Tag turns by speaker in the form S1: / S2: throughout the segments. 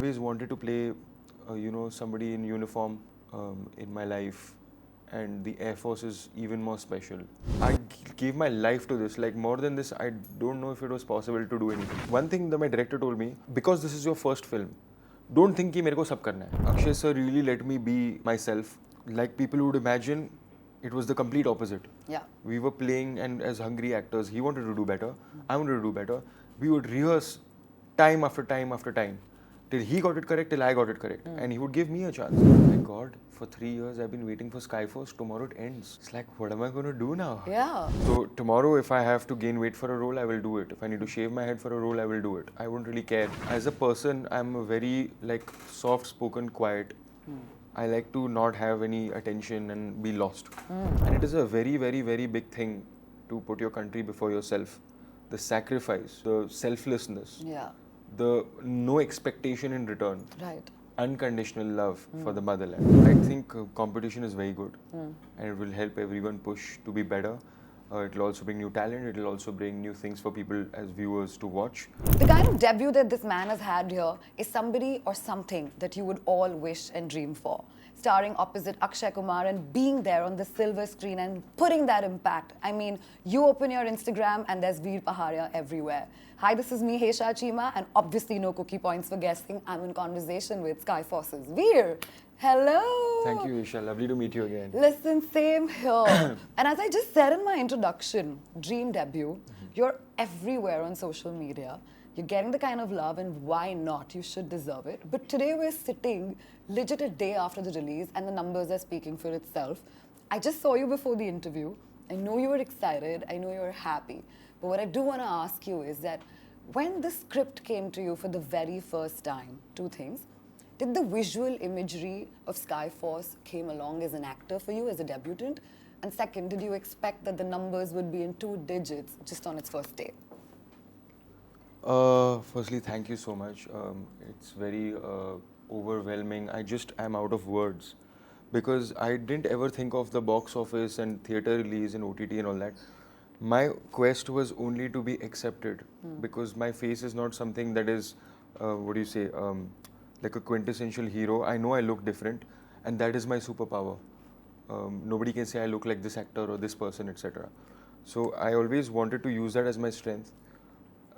S1: always wanted to play, somebody in uniform in my life, and the Air Force is even more special. I gave my life to this. Like, more than this, I don't know if it was possible to do anything. One thing that my director told me, because this is your first film, don't think कि मेरे को सब करना है. Akshay sir really let me be myself. Like, people would imagine, it was the complete opposite.
S2: Yeah.
S1: We were playing, and as hungry actors, he wanted to do better, I wanted to do better. We would rehearse time after time after time, till he got it correct, till I got it correct. And he would give me a chance. My God, for 3 years I've been waiting for Skyforce. Tomorrow it ends. It's like, what am I going to do now?
S2: Yeah.
S1: So tomorrow, if I have to gain weight for a role, I will do it. If I need to shave my head for a role, I will do it. I won't really care. As a person, I'm a very soft-spoken, quiet. I like to not have any attention and be lost. And it is a very, very, very big thing to put your country before yourself. The sacrifice, the selflessness,
S2: Yeah.
S1: the no expectation in return.
S2: Right.
S1: Unconditional love for the motherland. I think competition is very good, and it will help everyone push to be better. It will also bring new talent. It will also bring new things for people as viewers to watch.
S2: The kind of debut that this man has had here is somebody or something that you would all wish and dream for. Starring opposite Akshay Kumar and being there on the silver screen and putting that impact. I mean, you open your Instagram and there's Veer Pahariya everywhere. Hi, this is me, Hesha Chimah, and obviously no cookie points for guessing. I'm in conversation with Skyforce's Veer. Hello.
S1: Thank you, Hesha. Lovely to meet you again.
S2: Listen, same here. And as I just said in my introduction, dream debut, you're everywhere on social media. You're getting the kind of love, and why not? You should deserve it. But today we're sitting legit a day after the release, and the numbers are speaking for itself. I just saw you before the interview. I know you were excited. I know you were happy. But what I do want to ask you is that when the script came to you for the very first time, two things. Did the visual imagery of Skyforce came along as an actor for you, as a debutant? And second, did you expect that the numbers would be in 2 digits just on its first day?
S1: Firstly, thank you so much. It's very overwhelming. I just am out of words, because I didn't ever think of the box office and theatre release and OTT and all that. My quest was only to be accepted, because my face is not something that is, like a quintessential hero. I know I look different, and that is my superpower. Nobody can say I look like this actor or this person, etc. So I always wanted to use that as my strength.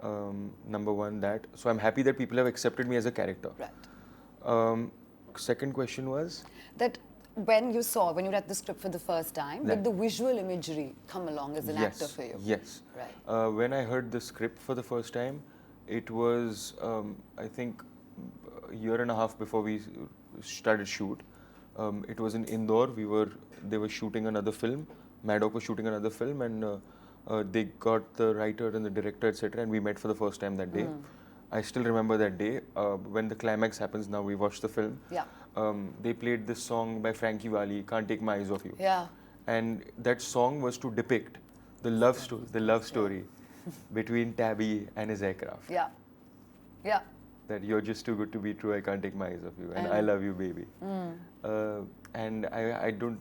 S1: Number one, that. So I'm happy that people have accepted me as a character.
S2: Right.
S1: Second question was?
S2: That when you read the script for the first time, did the visual imagery come along as an actor for you?
S1: Yes.
S2: Right.
S1: When I heard the script for the first time, it was, I think, a year and a half before we started shoot. It was in Indore. They were shooting another film. Maddock was shooting another film, and they got the writer and the director, etc. And we met for the first time that day. I still remember that day. When the climax happens, now we watched the film.
S2: Yeah.
S1: They played this song by Frankie Valli, "Can't Take My Eyes Off You."
S2: Yeah.
S1: And that song was to depict the love story between Tabby and his aircraft.
S2: Yeah. Yeah.
S1: That you're just too good to be true, I can't take my eyes off you, and I love you, baby. And I don't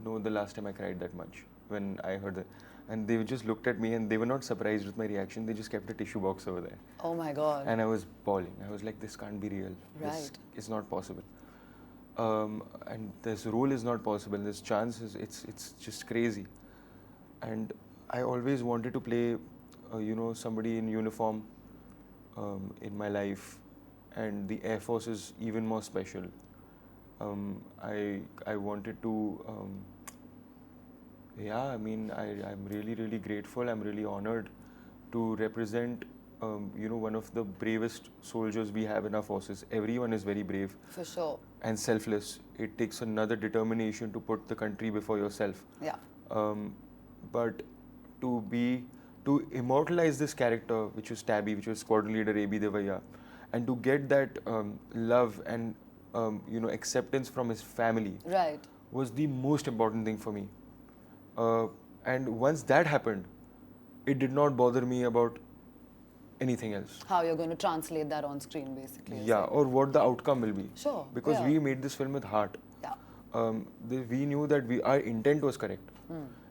S1: know the last time I cried that much when I heard that. And they just looked at me, and they were not surprised with my reaction. They just kept a tissue box over there.
S2: Oh my God.
S1: And I was bawling. I was like, this can't be real.
S2: Right.
S1: This is not possible. And this role is not possible. This chance is, it's just crazy. And I always wanted to play, somebody in uniform in my life, and the Air Force is even more special. I wanted to, I'm really, really grateful. I'm really honored to represent, one of the bravest soldiers we have in our forces. Everyone is very brave.
S2: For sure.
S1: And selfless. It takes another determination to put the country before yourself.
S2: Yeah.
S1: But to immortalize this character, which was Tabby, which was Squadron Leader A.B. Devaya, and to get that love and acceptance from his family,
S2: right,
S1: was the most important thing for me. And once that happened, it did not bother me about anything else.
S2: How you're going to translate that on screen, basically.
S1: Yeah, or what the outcome will be.
S2: Sure.
S1: Because we made this film with heart.
S2: Yeah.
S1: We knew that our intent was correct.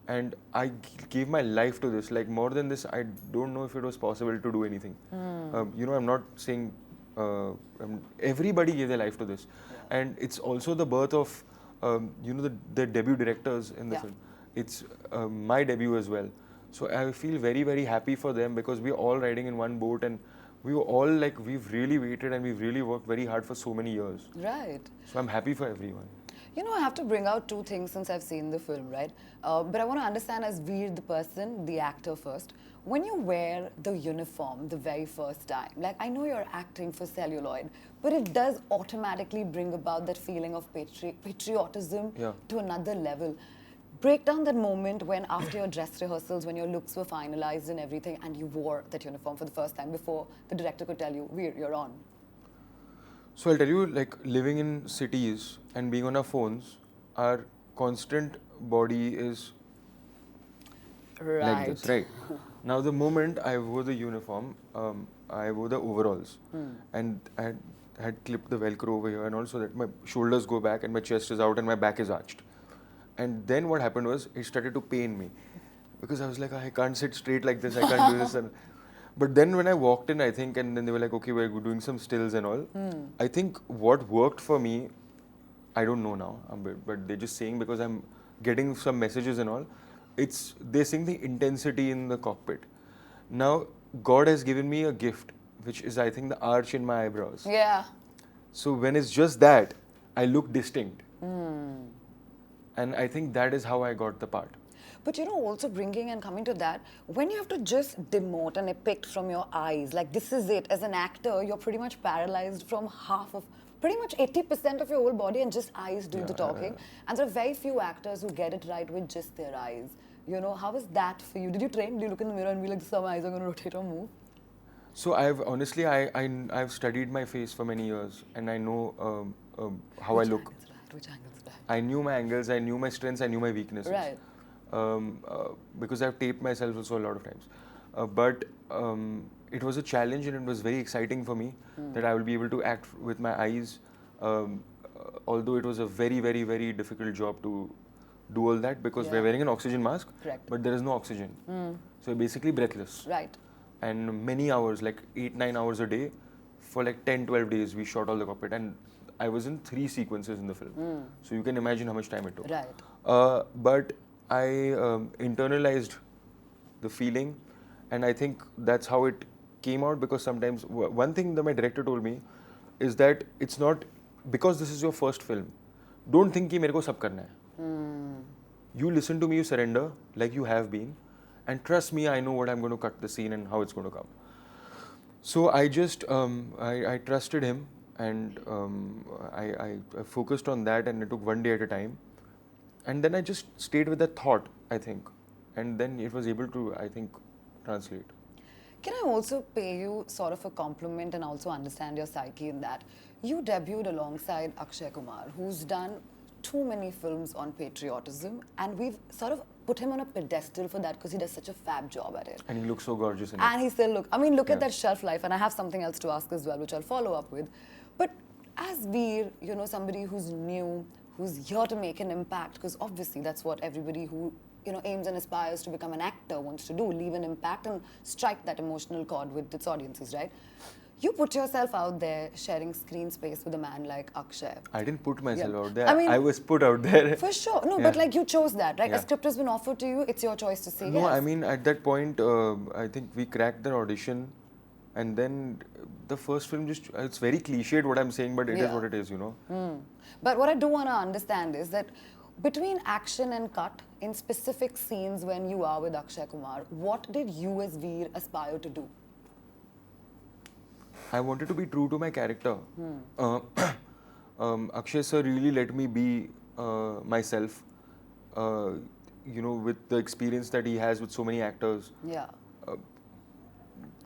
S1: And I gave my life to this. Like, more than this, I don't know if it was possible to do anything. I'm not saying Everybody gave their life to this, and it's also the birth of the debut directors in the film. It's my debut as well. So I feel very, very happy for them because we're all riding in one boat, and we were all like, we've really waited and we've really worked very hard for so many years.
S2: Right.
S1: So I'm happy for everyone.
S2: You know, I have to bring out two things since I've seen the film, right? But I want to understand as Veer, the person, the actor first. When you wear the uniform the very first time, like I know you're acting for celluloid, but it does automatically bring about that feeling of patriotism to another level. Break down that moment when after your dress rehearsals, when your looks were finalized and everything, and you wore that uniform for the first time before the director could tell you, Veer, you're on.
S1: So I'll tell you, like living in cities and being on our phones, our constant body is like this, right? Now the moment I wore the uniform, I wore the overalls, and I had clipped the Velcro over here, and also that my shoulders go back and my chest is out and my back is arched. And then what happened was it started to pain me because I was like, I can't sit straight like this, I can't do this. But then when I walked in, I think, and then they were like, okay, we're doing some stills and all. I think what worked for me, I don't know now, but they're just saying because I'm getting some messages and all, they're seeing the intensity in the cockpit. Now, God has given me a gift, which is, I think, the arch in my eyebrows.
S2: Yeah.
S1: So when it's just that, I look distinct. And I think that is how I got the part.
S2: But you know, also bringing and coming to that, when you have to just demote and epict from your eyes, like this is it, as an actor, you're pretty much paralyzed from pretty much 80% of your whole body, and just eyes do the talking. And there are very few actors who get it right with just their eyes. You know, how is that for you? Did you train? Do you look in the mirror and be like, this is how my eyes are going to rotate or move?
S1: So I've studied my face for many years, and I know how I look.
S2: Which angles right?
S1: I knew my angles, I knew my strengths, I knew my weaknesses.
S2: Right.
S1: Because I've taped myself also a lot of times. But it was a challenge, and it was very exciting for me that I will be able to act with my eyes. Although it was a very, very, very difficult job to do all that because we're wearing an oxygen mask, but there is no oxygen. So you're basically breathless.
S2: Right.
S1: And many hours, like 8-9 hours a day, for like 10-12 days, we shot all the cockpit. And I was in 3 sequences in the film. So you can imagine how much time it took.
S2: Right.
S1: But I internalized the feeling, and I think that's how it came out, because sometimes one thing that my director told me is that it's not because this is your first film, don't think कि मेरे को सब करना है. You listen to me, you surrender like you have been, and trust me, I know what I'm going to cut the scene and how it's going to come. So I just I trusted him, and I focused on that, and it took one day at a time. And then I just stayed with that thought, I think. And then it was able to, I think, translate.
S2: Can I also pay you sort of a compliment and also understand your psyche in that? You debuted alongside Akshay Kumar, who's done too many films on patriotism, and we've sort of put him on a pedestal for that because he does such a fab job at it.
S1: And he looks so gorgeous in it.
S2: And he still look at that shelf life, and I have something else to ask as well, which I'll follow up with. But as Veer, you know, somebody who's new, who's here to make an impact, because obviously that's what everybody who, you know, aims and aspires to become an actor wants to do, leave an impact and strike that emotional chord with its audiences, right? You put yourself out there sharing screen space with a man like Akshay.
S1: I didn't put myself out there.
S2: I mean,
S1: I was put out there.
S2: For sure. No, but like you chose that, right? A script has been offered to you, it's your choice to say yes.
S1: No, I mean, at that point, I think we cracked the audition, and then the first film just, it's very cliched what I'm saying, but it is what it is, you know.
S2: But what I do want to understand is that between action and cut, in specific scenes when you are with Akshay Kumar, what did you as Veer aspire to do?
S1: I wanted to be true to my character. Akshay sir really let me be myself, you know, with the experience that he has with so many actors.
S2: Yeah.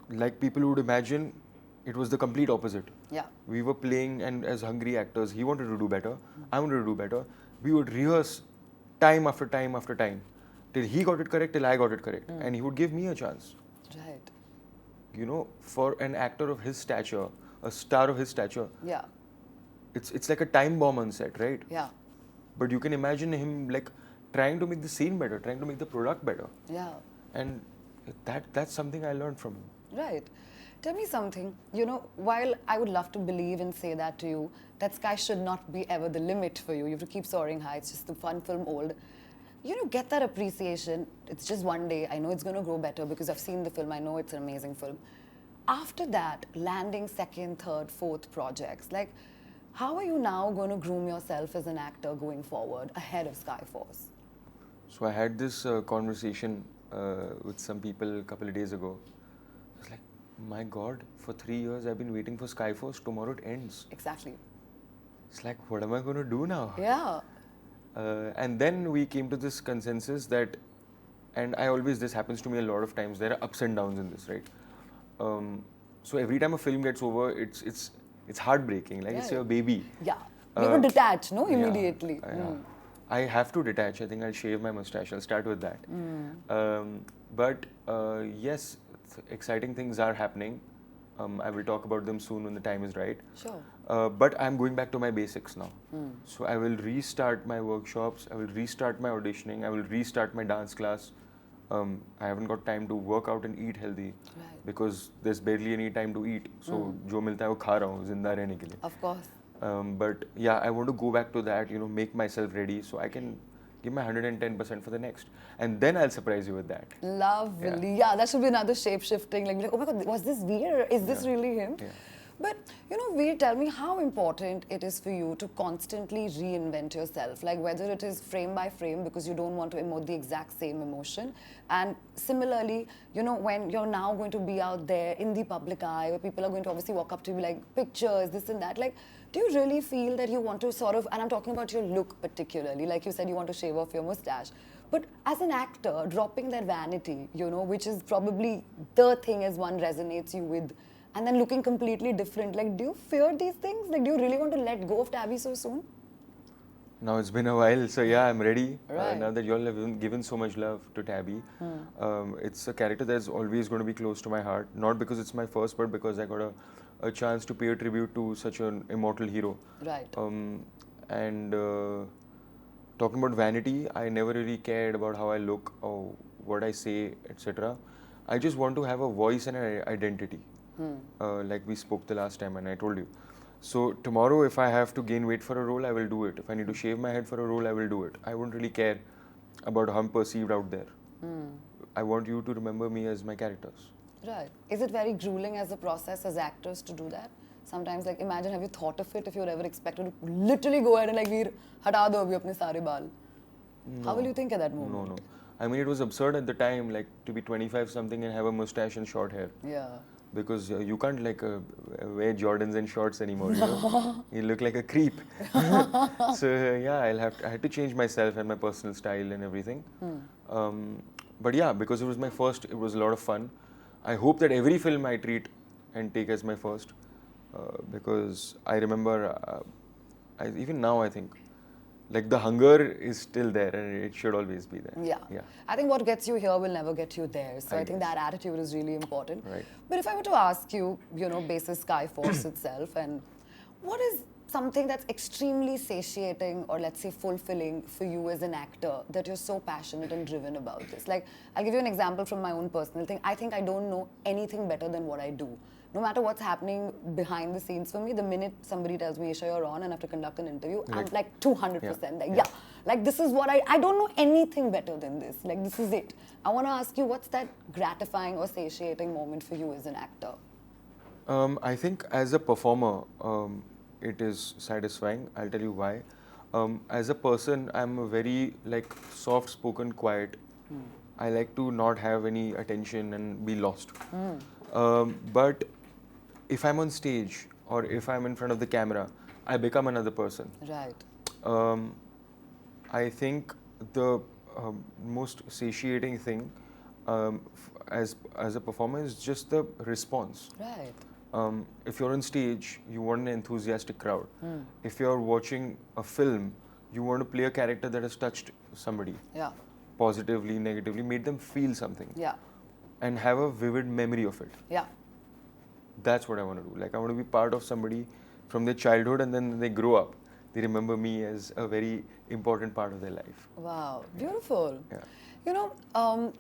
S1: Like people would imagine, it was the complete opposite.
S2: Yeah.
S1: We were playing, and as hungry actors, he wanted to do better, I wanted to do better. We would rehearse time after time after time, till he got it correct, till I got it correct. And he would give me a chance.
S2: Right.
S1: You know, for an actor of his stature, a star of his stature, it's like a time bomb on set, right?
S2: Yeah.
S1: But you can imagine him like trying to make the scene better, trying to make the product better.
S2: Yeah.
S1: And that's something I learned from him.
S2: Right. Tell me something. You know, while I would love to believe and say that to you, that sky should not be ever the limit for you. You have to keep soaring high. It's just the fun film old. You know, get that appreciation. It's just one day. I know it's going to grow better because I've seen the film. I know it's an amazing film. After that, landing second, third, fourth projects, like, how are you now going to groom yourself as an actor going forward ahead of Skyforce?
S1: So I had this conversation with some people a couple of days ago. I was like, my God, for 3 years I've been waiting for Skyforce. Tomorrow it ends.
S2: Exactly.
S1: It's like, what am I going to do now?
S2: Yeah.
S1: And then we came to this consensus that, and this happens to me a lot of times, there are ups and downs in this, right? So every time a film gets over, it's heartbreaking, like it's your baby.
S2: Yeah. You have to detach, no?
S1: Yeah,
S2: Immediately.
S1: I have to detach. I think I'll shave my mustache. I'll start with that. But yes, exciting things are happening. I will talk about them soon when the time is right.
S2: Sure.
S1: But I'm going back to my basics now. So I will restart my workshops. I will restart my auditioning. I will restart my dance class. I haven't got time to work out and eat healthy because there's barely any time to eat. So जो मिलता है वो खा रहा हूँ जिंदा रहने के लिए.
S2: Of course.
S1: But yeah, I want to go back to that. You know, make myself ready so I can give my 110% for the next, and then I'll surprise you with that.
S2: Lovely. Yeah, that should be another shape-shifting. Like, oh my God, was this Veer? Is this really him?
S1: Yeah.
S2: But, you know, Veer, tell me how important it is for you to constantly reinvent yourself. Like, whether it is frame by frame because you don't want to emote the exact same emotion. And similarly, you know, when you're now going to be out there in the public eye where people are going to obviously walk up to you like, pictures, this and that. Like, do you really feel that you want to sort of, and I'm talking about your look particularly, like you said, you want to shave off your mustache. But as an actor, dropping that vanity, you know, which is probably the thing as one resonates you with, and then looking completely different, like, do you fear these things? Like, do you really want to let go of Tabby so soon?
S1: Now it's been a while, so yeah, I'm ready.
S2: Right.
S1: Now that you all have given so much love to Tabby, it's a character that's always going to be close to my heart. Not because it's my first, but because I got a chance to pay a tribute to such an immortal hero.
S2: Right.
S1: And talking about vanity, I never really cared about how I look or what I say, etc. I just want to have a voice and an identity, like we spoke the last time, and I told you. So tomorrow, if I have to gain weight for a role, I will do it. If I need to shave my head for a role, I will do it. I won't really care about how I'm perceived out there. I want you to remember me as my characters.
S2: Right. Is it very grueling as a process as actors to do that? Sometimes, like, imagine, have you thought of it if you're ever expected to literally go ahead and like, Veer, hata do abhi apne sare baal?
S1: No.
S2: How will you think at that moment?
S1: No. I mean, it was absurd at the time, like, to be 25 something and have a mustache and short hair.
S2: Yeah.
S1: Because you can't like wear Jordans and shorts anymore. You know? You look like a creep. So yeah, I had to change myself and my personal style and everything. But yeah, because it was my first, it was a lot of fun. I hope that every film I treat and take as my first, because I remember, even now I think, like the hunger is still there and it should always be there.
S2: Yeah. I think what gets you here will never get you there. So I think that attitude is really important.
S1: Right.
S2: But if I were to ask you, you know, basis Skyforce itself, and what is something that's extremely satiating or let's say fulfilling for you as an actor that you're so passionate and driven about this? Like, I'll give you an example from my own personal thing. I think I don't know anything better than what I do. No matter what's happening behind the scenes for me, the minute somebody tells me, Hesha, you're on and I have to conduct an interview, I'm like 200%. Like, like this is what I don't know anything better than this. Like, this is it. I want to ask you, what's that gratifying or satiating moment for you as an actor?
S1: I think as a performer, it is satisfying. I'll tell you why. As a person, I'm a very like soft-spoken, quiet. I like to not have any attention and be lost. But if I'm on stage or if I'm in front of the camera, I become another person.
S2: Right.
S1: I think the most satiating thing as a performer is just the response.
S2: Right.
S1: If you're on stage, you want an enthusiastic crowd. If you're watching a film, you want to play a character that has touched somebody.
S2: Yeah.
S1: Positively, negatively, made them feel something.
S2: Yeah.
S1: And have a vivid memory of it.
S2: Yeah.
S1: That's what I want to do. Like, I want to be part of somebody from their childhood, and then when they grow up, they remember me as a very important part of their life.
S2: Wow. Beautiful.
S1: Yeah.
S2: You know,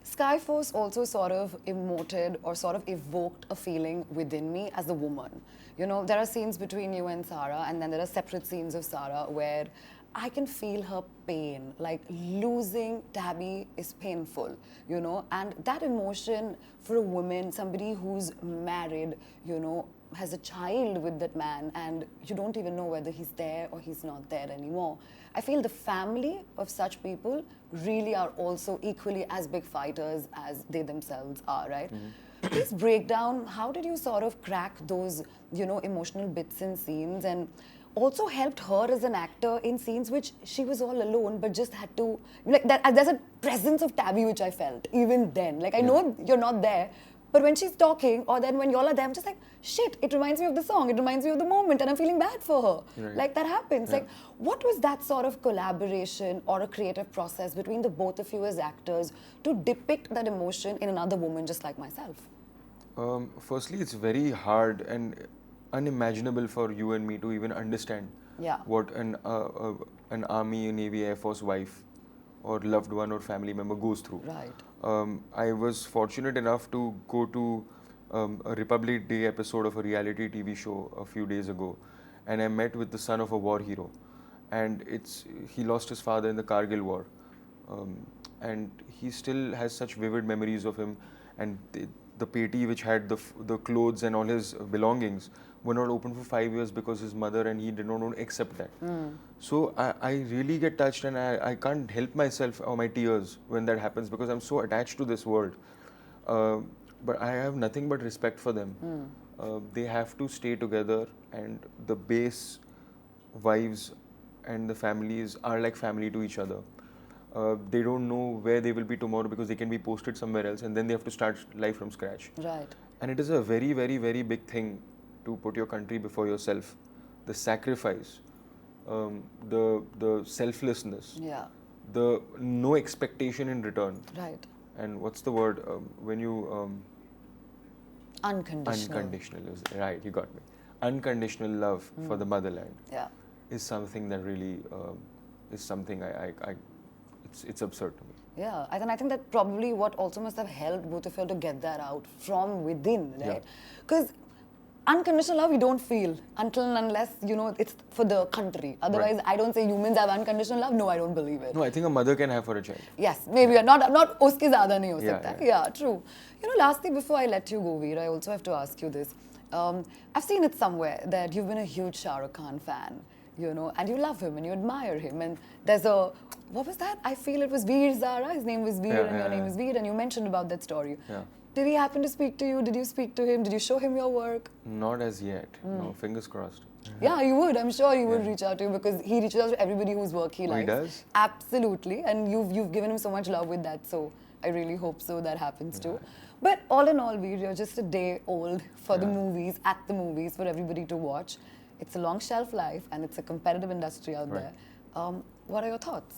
S2: Skyforce also sort of emoted or sort of evoked a feeling within me as a woman. You know, there are scenes between you and Sarah, and then there are separate scenes of Sarah where I can feel her pain. Like losing Tabby is painful, you know, and that emotion for a woman, somebody who's married, you know, has a child with that man, and you don't even know whether he's there or he's not there anymore. I feel the family of such people really are also equally as big fighters as they themselves are, right? Please break down, how did you sort of crack those, you know, emotional bits and scenes, and also helped her as an actor in scenes which she was all alone but just had to, like, that, there's a presence of Tabby which I felt even then. Like, I know you're not there, but when she's talking, or then when y'all are there, I'm just like, shit, it reminds me of the song, it reminds me of the moment, and I'm feeling bad for her.
S1: Right.
S2: Like, that happens. Like, what was that sort of collaboration or a creative process between the both of you as actors to depict that emotion in another woman just like myself?
S1: Firstly, it's very hard and unimaginable for you and me to even understand what an Army, Navy, Air Force wife or loved one or family member goes through.
S2: Right.
S1: I was fortunate enough to go to a Republic Day episode of a reality TV show a few days ago, and I met with the son of a war hero, and he lost his father in the Kargil war, and he still has such vivid memories of him, and the peti which had the clothes and all his belongings were not open for 5 years because his mother and he did not want to accept that. So I really get touched, and I can't help myself or my tears when that happens because I'm so attached to this world. But I have nothing but respect for them. They have to stay together, and the base wives and the families are like family to each other. They don't know where they will be tomorrow because they can be posted somewhere else, and then they have to start life from scratch.
S2: Right.
S1: And it is a very, very, very big thing to put your country before yourself. The sacrifice, the selflessness, the no expectation in return.
S2: Right.
S1: And what's the word when you
S2: Unconditional.
S1: unconditional is right? You got me. Unconditional love for the motherland is something that really is something it's absurd to me.
S2: Yeah, and I think that probably what also must have helped both of you to get that out from within, right? Because unconditional love we don't feel until and unless, you know, it's for the country. Otherwise, I don't say humans have unconditional love. No, I don't believe it.
S1: No, I think a mother can have for a child.
S2: Yes, maybe not uske zyada nahi ho sakta. Yeah, true. You know, lastly, before I let you go, Veer, I also have to ask you this. I've seen it somewhere that you've been a huge Shah Rukh Khan fan, you know, and you love him and you admire him. And there's what was that? I feel it was Veer Zara. His name was Veer and your name is Veer, and you mentioned about that story. Did he happen to speak to you? Did you speak to him? Did you show him your work?
S1: Not as yet. No, fingers crossed.
S2: Yeah, you would. I'm sure he would reach out to you because he reaches out to everybody whose work he likes.
S1: He does?
S2: Absolutely. And you've given him so much love with that. So I really hope so that happens too. But all in all, Veer, you're just a day old for the movies, at the movies, for everybody to watch. It's a long shelf life and it's a competitive industry out there. What are your thoughts?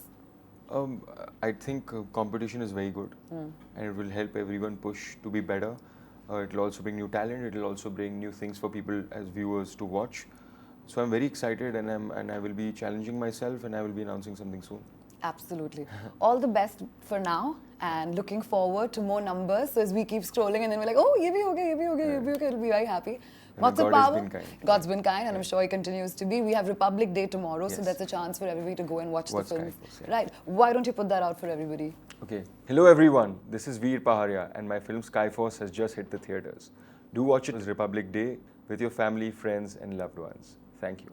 S1: I think competition is very good and it will help everyone push to be better. It will also bring new talent. It will also bring new things for people as viewers to watch. So I'm very excited, and I will be challenging myself, and I will be announcing something soon.
S2: Absolutely. All the best for now, and looking forward to more numbers. So as we keep scrolling, and then we're like, oh, ye bhi ho gaya, ye bhi ho gaya, ye bhi ho gaya. We'll be very happy. Lots of power.
S1: Been kind.
S2: God's been kind, and I'm sure He continues to be. We have Republic Day tomorrow, so that's a chance for everybody to go and watch the film. Right. Why don't you put that out for everybody?
S1: Okay. Hello everyone. This is Veer Pahariya, and my film Skyforce has just hit the theaters. Do watch it on Republic Day with your family, friends, and loved ones. Thank you.